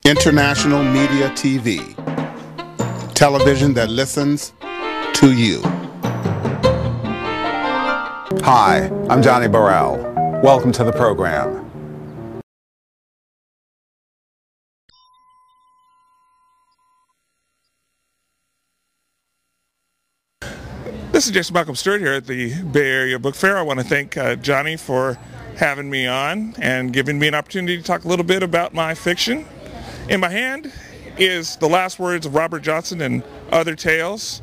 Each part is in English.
International Media TV. Television that listens to you. Hi, I'm Johnnie Burrell. Welcome to the program. This is Jason Malcolm Stewart here at the Bay Area Book Fair. I want to thank Johnnie for having me on and giving me an opportunity to talk a little bit about my fiction. In my hand is The Last Words of Robert Johnson and Other Tales,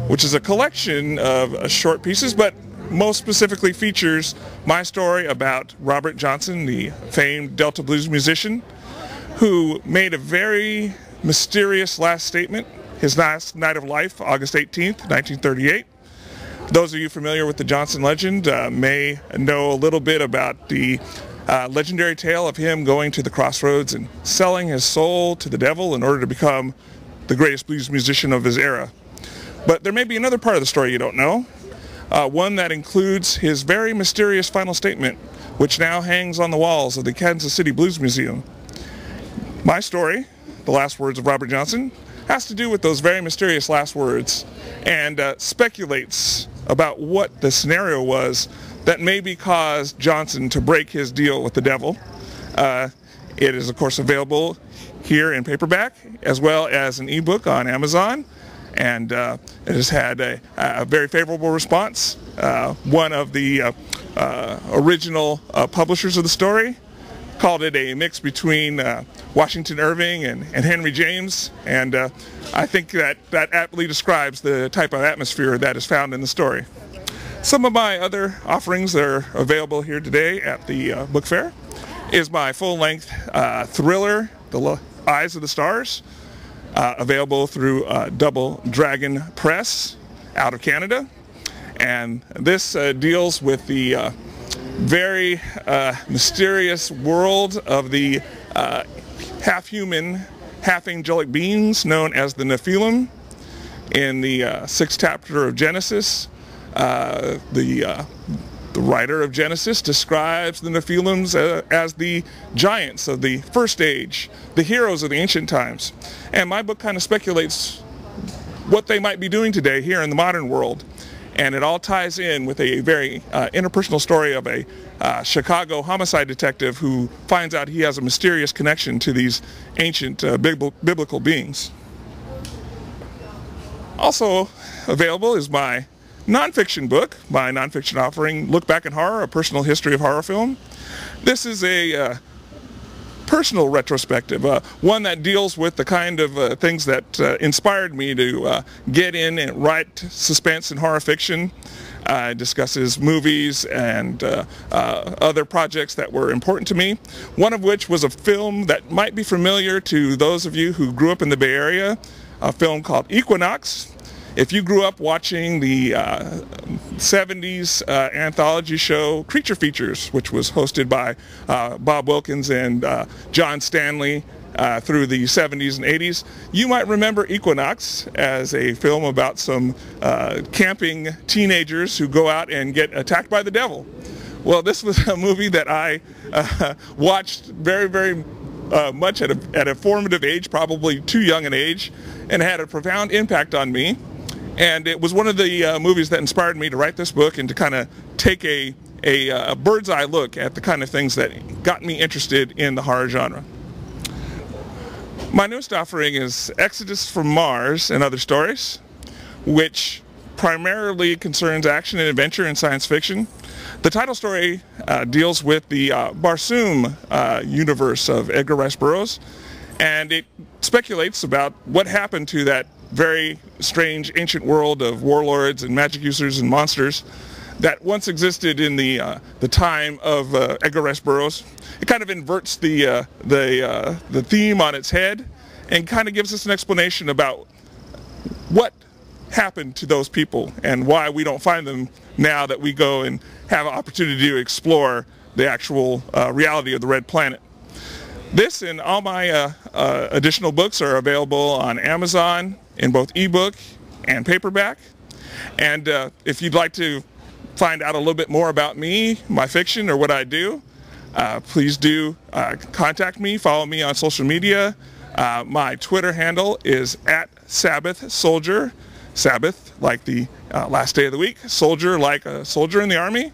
which is a collection of short pieces, but most specifically features my story about Robert Johnson, the famed Delta blues musician, who made a very mysterious last statement, his last night of life, August 18th, 1938. Those of you familiar with the Johnson legend may know a little bit about the legendary tale of him going to the crossroads and selling his soul to the devil in order to become the greatest blues musician of his era. But there may be another part of the story you don't know, one that includes his very mysterious final statement, which now hangs on the walls of the Kansas City Blues Museum. My story, The Last Words of Robert Johnson, has to do with those very mysterious last words and speculates about what the scenario was that maybe caused Johnson to break his deal with the devil. It is of course available here in paperback as well as an ebook on Amazon, and it has had a very favorable response. One of the original publishers of the story called it a mix between Washington Irving and Henry James, and I think that aptly describes the type of atmosphere that is found in the story. Some of my other offerings that are available here today at the book fair is my full-length thriller, The Eyes of the Stars, available through Double Dragon Press out of Canada, and this deals with the very mysterious world of the half-human, half-angelic beings known as the Nephilim. In the 6th chapter of Genesis, the writer of Genesis describes the Nephilims as the giants of the first age, the heroes of the ancient times. And my book kind of speculates what they might be doing today here in the modern world. And it all ties in with a very interpersonal story of a Chicago homicide detective who finds out he has a mysterious connection to these ancient biblical beings. Also available is my nonfiction book, my nonfiction offering, Look Back in Horror, A Personal History of Horror Film. This is a personal retrospective, one that deals with the kind of things that inspired me to get in and write suspense and horror fiction. It discusses movies and other projects that were important to me, one of which was a film that might be familiar to those of you who grew up in the Bay Area, a film called Equinox. If you grew up watching the 70s anthology show Creature Features, which was hosted by Bob Wilkins and John Stanley through the 70s and 80s, you might remember Equinox as a film about some camping teenagers who go out and get attacked by the devil. Well, this was a movie that I watched very much at a formative age, probably too young an age, and had a profound impact on me. And it was one of the movies that inspired me to write this book and to kind of take a bird's eye look at the kind of things that got me interested in the horror genre. My newest offering is Exodus from Mars and Other Stories, which primarily concerns action and adventure and science fiction. The title story deals with the Barsoom universe of Edgar Rice Burroughs, and it speculates about what happened to that very strange ancient world of warlords and magic users and monsters that once existed in the time of Edgar Rice Burroughs. It kind of inverts the theme on its head and kind of gives us an explanation about what happened to those people and why we don't find them now that we go and have an opportunity to explore the actual reality of the Red Planet. This and all my additional books are available on Amazon in both ebook and paperback. And if you'd like to find out a little bit more about me, my fiction, or what I do, please do contact me, follow me on social media. My Twitter handle is @SabbathSoldier. Sabbath like the last day of the week, soldier like a soldier in the army.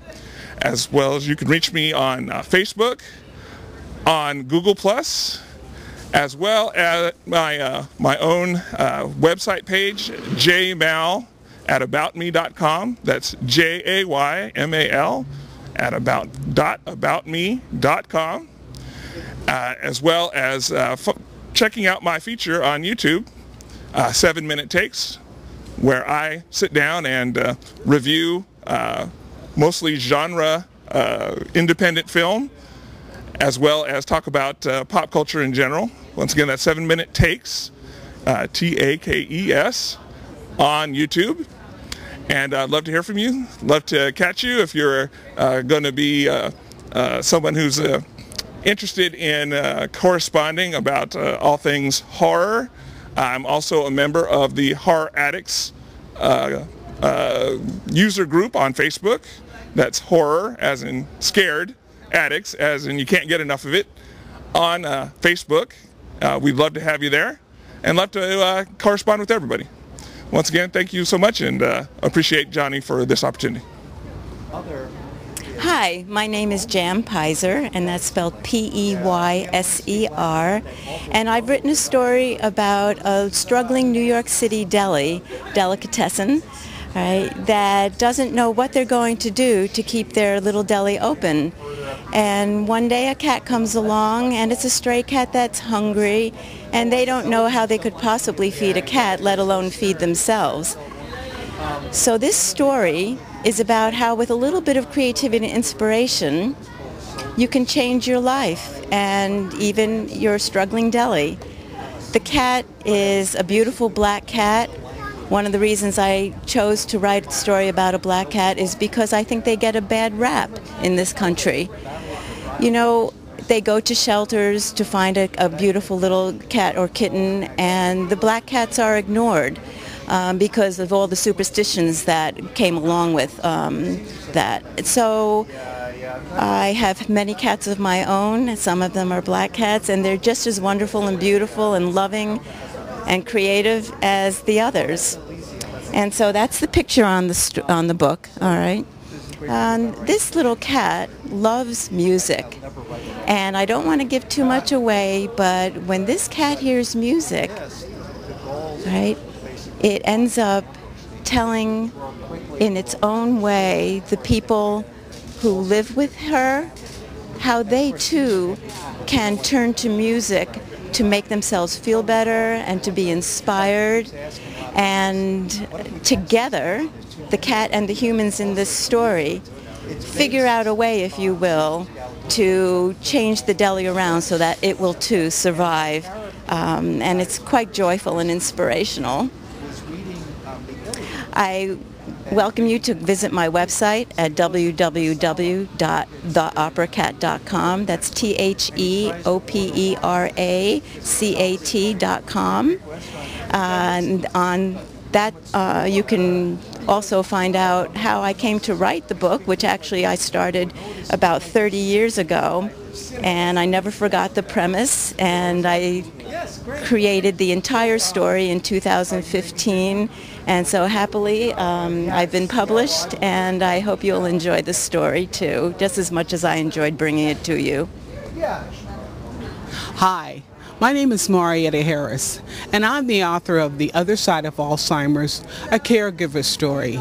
As well as you can reach me on Facebook, on Google+, as well as my own website page, jaymal@aboutme.com. That's JAYMAL @aboutme.com. As well as checking out my feature on YouTube, 7 Minute Takes, where I sit down and review mostly genre independent film, as well as talk about pop culture in general. Once again, that's 7 Minute Takes, TAKES, on YouTube. And I'd love to hear from you. Love to catch you if you're going to be someone who's interested in corresponding about all things horror. I'm also a member of the Horror Addicts user group on Facebook. That's horror, as in scared, addicts, as in you can't get enough of it, on Facebook. We'd love to have you there and love to correspond with everybody. Once again, thank you so much, and appreciate Johnnie for this opportunity. Hi, my name is Jan Peyser, and that's spelled Peyser, and I've written a story about a struggling New York City delicatessen, right, that doesn't know what they're going to do to keep their little deli open. And one day a cat comes along, and it's a stray cat that's hungry, and they don't know how they could possibly feed a cat, let alone feed themselves. So this story is about how, with a little bit of creativity and inspiration, you can change your life and even your struggling deli. The cat is a beautiful black cat. One of the reasons I chose to write a story about a black cat is because I think they get a bad rap in this country. You know, they go to shelters to find a beautiful little cat or kitten, and the black cats are ignored. Because of all the superstitions that came along with that. So I have many cats of my own. Some of them are black cats, and they're just as wonderful and beautiful and loving and creative as the others. And so that's the picture on the book. All right. This little cat loves music, and I don't want to give too much away, but when this cat hears music, right, it ends up telling in its own way the people who live with her how they too can turn to music to make themselves feel better and to be inspired. And together, the cat and the humans in this story figure out a way, if you will, to change the deli around so that it will too survive. And it's quite joyful and inspirational. I welcome you to visit my website at www.theoperacat.com. That's THEOPERACAT.com. And on that you can also find out how I came to write the book, which actually I started about 30 years ago. And I never forgot the premise, and I created the entire story in 2015, and so happily I've been published, and I hope you'll enjoy the story too, just as much as I enjoyed bringing it to you. Hi, my name is Marietta Harris, and I'm the author of The Other Side of Alzheimer's, a caregiver story.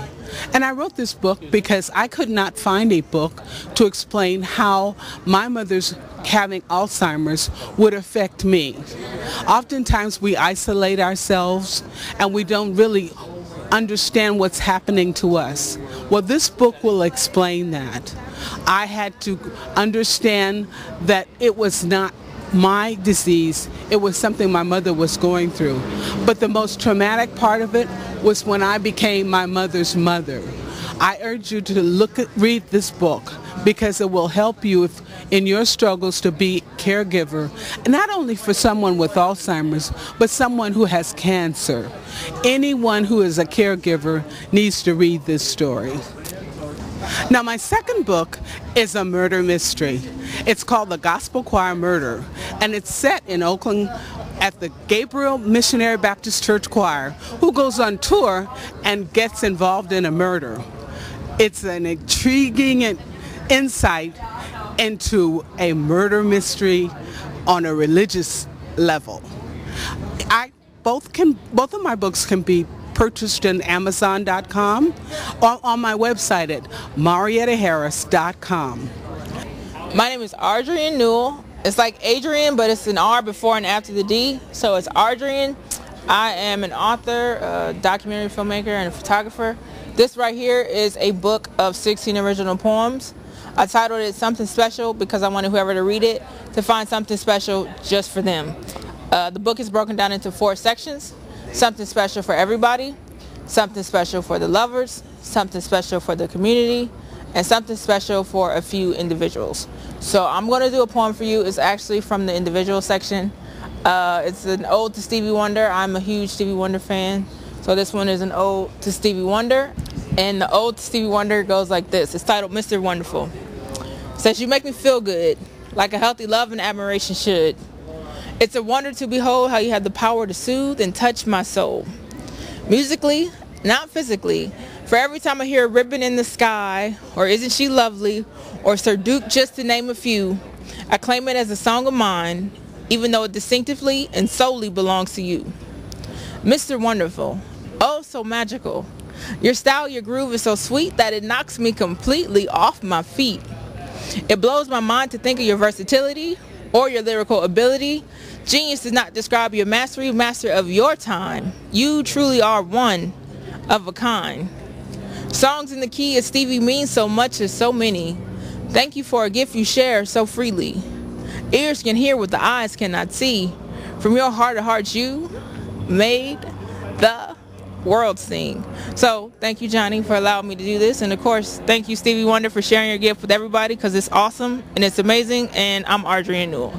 And I wrote this book because I could not find a book to explain how my mother's having Alzheimer's would affect me. Oftentimes we isolate ourselves and we don't really understand what's happening to us. Well, this book will explain that. I had to understand that it was not my disease, it was something my mother was going through. But the most traumatic part of it was when I became my mother's mother. I urge you to read this book because it will help you in your struggles to be caregiver, not only for someone with Alzheimer's, but someone who has cancer. Anyone who is a caregiver needs to read this story. Now, my second book is a murder mystery. It's called The Gospel Choir Murder, and it's set in Oakland at the Gabriel Missionary Baptist Church Choir, who goes on tour and gets involved in a murder. It's an intriguing insight into a murder mystery on a religious level. Both of my books can be purchased in Amazon.com or on my website at mariettaharris.com. My name is Adrienne Newell. It's like Adrian, but it's an R before and after the D, so it's Adrienne. I am an author, a documentary filmmaker, and a photographer. This right here is a book of 16 original poems. I titled it Something Special because I wanted whoever to read it to find something special just for them. The book is broken down into 4 sections. Something special for everybody, something special for the lovers, something special for the community, and something special for a few individuals. So I'm going to do a poem for you. It's actually from the individual section. It's an ode to Stevie Wonder. I'm a huge Stevie Wonder fan. So this one is an ode to Stevie Wonder. And the ode to Stevie Wonder goes like this. It's titled Mr. Wonderful. It says, "You make me feel good, like a healthy love and admiration should. It's a wonder to behold how you have the power to soothe and touch my soul. Musically, not physically. For every time I hear a ribbon in the sky, or isn't she lovely, or Sir Duke, just to name a few, I claim it as a song of mine, even though it distinctively and solely belongs to you. Mr. Wonderful, oh so magical. Your style, your groove is so sweet that it knocks me completely off my feet. It blows my mind to think of your versatility or your lyrical ability. Genius does not describe your mastery, master of your time. You truly are one of a kind. Songs in the key of Stevie mean so much to so many. Thank you for a gift you share so freely. Ears can hear what the eyes cannot see. From your heart to heart you made the world sing." So thank you, Johnnie, for allowing me to do this. And of course, thank you, Stevie Wonder, for sharing your gift with everybody, because it's awesome and it's amazing. And I'm Adrienne Newell.